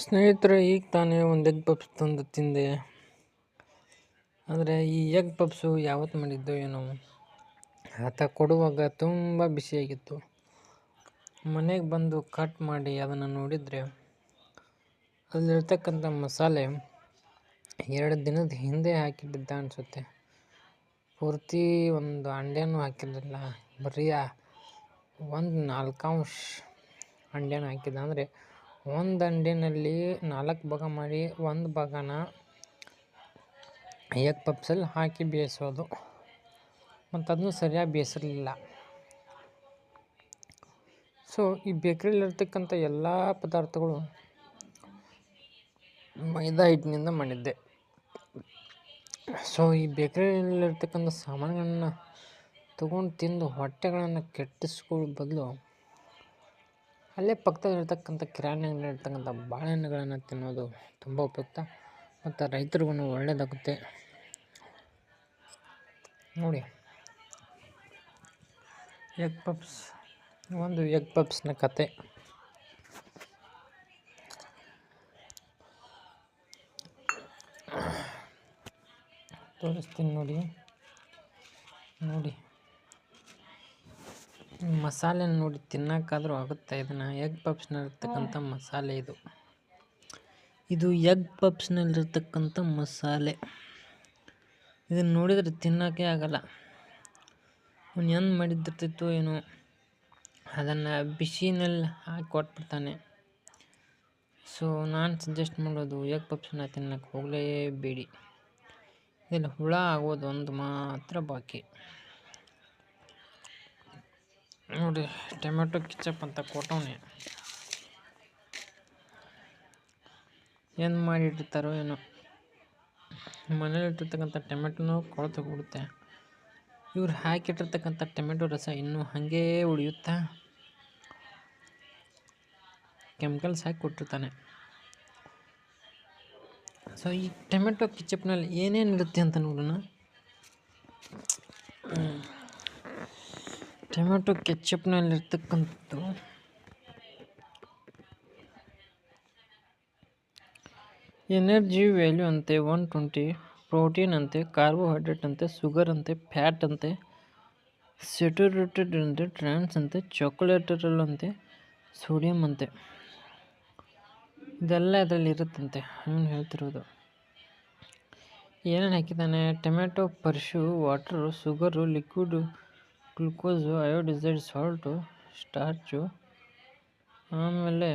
ಸ್ನೇಹಿತರೆ, ಈಗ ತಾನೇ ಒಂದು ಎಗ್ ಪಪ್ಸ್ ತಂದು ತಿಂದೆ. ಆದರೆ ಈ ಎಗ್ ಪಪ್ಸು ಯಾವತ್ತು ಮಾಡಿದ್ದು ಏನೋ, ಆತ ಕೊಡುವಾಗ ತುಂಬ ಬಿಸಿಯಾಗಿತ್ತು. ಮನೆಗೆ ಬಂದು ಕಟ್ ಮಾಡಿ ಅದನ್ನು ನೋಡಿದರೆ ಅಲ್ಲಿರ್ತಕ್ಕಂಥ ಮಸಾಲೆ 2 ದಿನದ ಹಿಂದೆ ಹಾಕಿಟ್ಟಿದ್ದ ಅನಿಸುತ್ತೆ. ಪೂರ್ತಿ ಒಂದು ಅಂಡ್ಯಾನೂ ಹಾಕಿರಲಿಲ್ಲ, ಬರೀ ಒಂದು 4 ಅಂಶ ಅಂಡ್ಯಾನ ಹಾಕಿದ್ದ. ಅಂದರೆ ಒಂದು ಅಂಡಿನಲ್ಲಿ 4 ಭಾಗ ಮಾಡಿ 1 ಭಾಗನ ಎಗ್ ಪಪ್ಸಲ್ಲಿ ಹಾಕಿ ಬೇಯಿಸೋದು, ಮತ್ತು ಅದನ್ನು ಸರಿಯಾಗಿ ಬೇಯಿಸಿರಲಿಲ್ಲ. ಸೊ ಈ ಬೇಕ್ರಿಲಿರ್ತಕ್ಕಂಥ ಎಲ್ಲ ಪದಾರ್ಥಗಳು ಮೈದಾ ಹಿಟ್ಟಿನಿಂದ ಮಾಡಿದ್ದೆ. ಸೊ ಈ ಬೇಕ್ರಿಯಲ್ಲಿರ್ತಕ್ಕಂಥ ಸಾಮಾನುಗಳನ್ನು ತೊಗೊಂಡು ತಿಂದು ಹೊಟ್ಟೆಗಳನ್ನು ಕೆಟ್ಟಿಸ್ಕೊಳ್ಳೋ ಬದಲು ಅಲ್ಲೇ ಪಕ್ಕದಲ್ಲಿರ್ತಕ್ಕಂಥ ಕಿರಾಣಿ ಅಂಗಡಿಯಲ್ಲಿರ್ತಕ್ಕಂಥ ಬಾಳೆಹಣ್ಣುಗಳನ್ನು ತಿನ್ನೋದು ತುಂಬ ಉಪಯುಕ್ತ ಮತ್ತು ರೈತರಿಗೂ ಒಳ್ಳೆಯದಾಗುತ್ತೆ. ನೋಡಿ, ಎಗ್ ಪಪ್ಸ್, ಒಂದು ಎಗ್ ಪಪ್ಸ್ನ ಕತೆ. ತೋರಿಸ್ತೀನಿ ನೋಡಿ ಮಸಾಲೆ ನೋಡಿ ತಿನ್ನೋಕ್ಕಾದರೂ ಆಗುತ್ತೆ. ಇದನ್ನು ಎಗ್ ಪಪ್ಸ್ನಲ್ಲಿರ್ತಕ್ಕಂಥ ಮಸಾಲೆ ಇದು ಎಗ್ ಪಪ್ಸ್ನಲ್ಲಿರ್ತಕ್ಕಂಥ ಮಸಾಲೆ. ಇದನ್ನು ನೋಡಿದರೆ ತಿನ್ನೋಕ್ಕೆ ಆಗಲ್ಲ. ಅವನು ಏನು ಮಾಡಿದ್ದಿರ್ತಿತ್ತು ಏನೋ, ಅದನ್ನು ಬಿಸಿನಲ್ಲಿ ಹಾಕಿ ಕೊಟ್ಬಿಡ್ತಾನೆ. ಸೊ ನಾನು ಸಜೆಸ್ಟ್ ಮಾಡೋದು, ಎಗ್ ಪಪ್ಸನ್ನ ತಿನ್ನೋಕ್ಕೆ ಹೋಗಲೇಬೇಡಿ. ಇದರಲ್ಲಿ ಹುಳ ಆಗೋದು ಒಂದು ಮಾತ್ರ ಬಾಕಿ. ನೋಡಿ, ಟೊಮೆಟೊ ಕಿಚಪ್ ಅಂತ ಕೊಟ್ಟವನೆ, ಏನು ಮಾಡಿಟ್ಟಿರ್ತಾರೋ ಏನೋ. ಮನೇಲಿಟ್ಟಿರ್ತಕ್ಕಂಥ ಟೊಮೆಟೊನೂ ಕೊಳೆತು ಹೋಗುತ್ತೆ. ಇವ್ರು ಹಾಕಿಟ್ಟಿರ್ತಕ್ಕಂಥ ಟೊಮೆಟೊ ರಸ ಇನ್ನೂ ಹಾಗೇ ಉಳಿಯುತ್ತಾ ಕೆಮಿಕಲ್ಸ್ ಹಾಕಿ ಕೊಟ್ಟಿರ್ತಾನೆ. ಸೊ ಈ ಟೊಮೆಟೊ ಕಿಚಪ್ನಲ್ಲಿ ಏನೇನು ಇರುತ್ತೆ ಅಂತ ನೋಡೋಣ. ಟೊಮೆಟೊ ಕೆಚಪ್ನಲ್ಲಿರ್ತಕ್ಕಂಥದ್ದು ಎನರ್ಜಿ ವ್ಯಾಲ್ಯೂ ಅಂತೆ 120, ಪ್ರೋಟೀನ್ ಅಂತೆ, ಕಾರ್ಬೋಹೈಡ್ರೇಟ್ ಅಂತೆ, ಶುಗರ್ ಅಂತೆ, ಫ್ಯಾಟ್ ಅಂತೆ, ಸ್ಯಾಚುರೇಟೆಡ್ ಅಂತೆ, ಟ್ರಾನ್ಸ್ ಅಂತೆ, ಚಾಕೊಲೇಟರಲ್ ಅಂತೆ, ಸೋಡಿಯಂ ಅಂತೆ. ಇದೆಲ್ಲ ಇದರಲ್ಲಿ ಇರುತ್ತಂತೆ. ಅವನು ಹೇಳ್ತಿರೋದು ಏನೇನು ಹಾಕಿದ್ದಾನೆ: ಟೊಮೆಟೊ ಪರ್ಶು, water, sugar, liquid, glucose, iodised salt, starch, ಆಮೇಲೆ